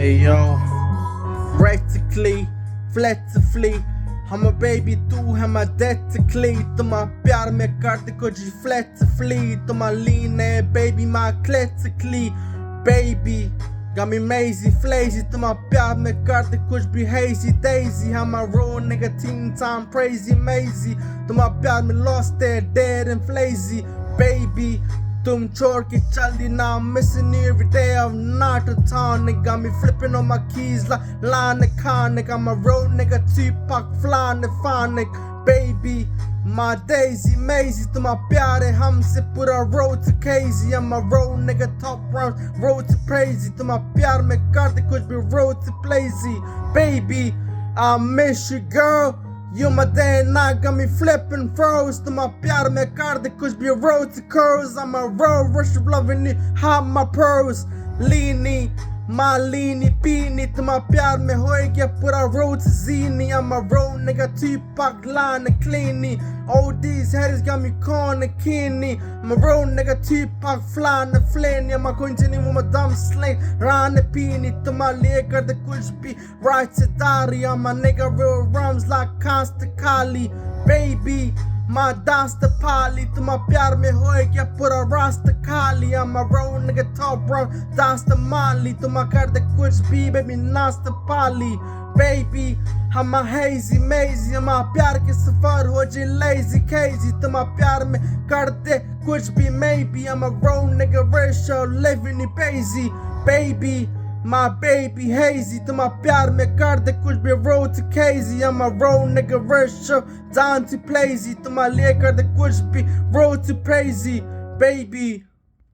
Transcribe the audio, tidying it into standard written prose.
Hey yo, practically, flexibly, हम baby तू है मैं deathly, तुम्हारा प्यार में करते कुछ flexibly, तुम्हारा lean है baby my classically, baby got me mazy flazy, तुम्हारा प्यार में करते कुछ भी hazy daisy, I'm a raw nigga teen time crazy mazy, तुम्हारा प्यार में lost there dead and flazy, baby तुम छोड़ के चल दी ना I'm missing every day I'm not a town nigga got me flipping on my keys like line the car nigga I'm a road nigga Tupac flying the fine nigga baby my daisy mazy तुम्हारा प्यार है हमसे पूरा road to crazy I'm a road nigga top round road to crazy तुम्हारा प्यार में करते कुछ भी road to lazy baby I miss you girl You my day and night got me flipping froze to my प्यार में कर दे कुछ भी road to curves I'm a road rush of loving it hot my pearls leany my leany peeny तुम्हारा प्यार में होएगा पूरा road to zini I'm a road nigga Tupac line and cleany all these haters got me corner keenly I'm a road nigga Tupac flying the flanny I'm a continue with my dumb slang round the peeny तुम्हारे लिए कर दे कुछ भी right to die I'm a nigga real rhymes like constant Kali baby my dance the pali तुम्हारा प्यार में होएगा पूरा रास्ता खाली I'm a road nigga top round dance the mali तुम्हारा कर दे कुछ भी baby नाच the pali baby I'm a hazy mazy हमारा प्यार के सफर हो जाए lazy crazy तुम्हारा प्यार में कर दे कुछ भी maybe I'm a road nigga ratio living it crazy baby my baby hazy तुम्हारा प्यार में कर दे कुछ भी road to crazy I'm a road nigga ratio down to plazy तुम्हारा लिए कर दे कुछ भी road to crazy baby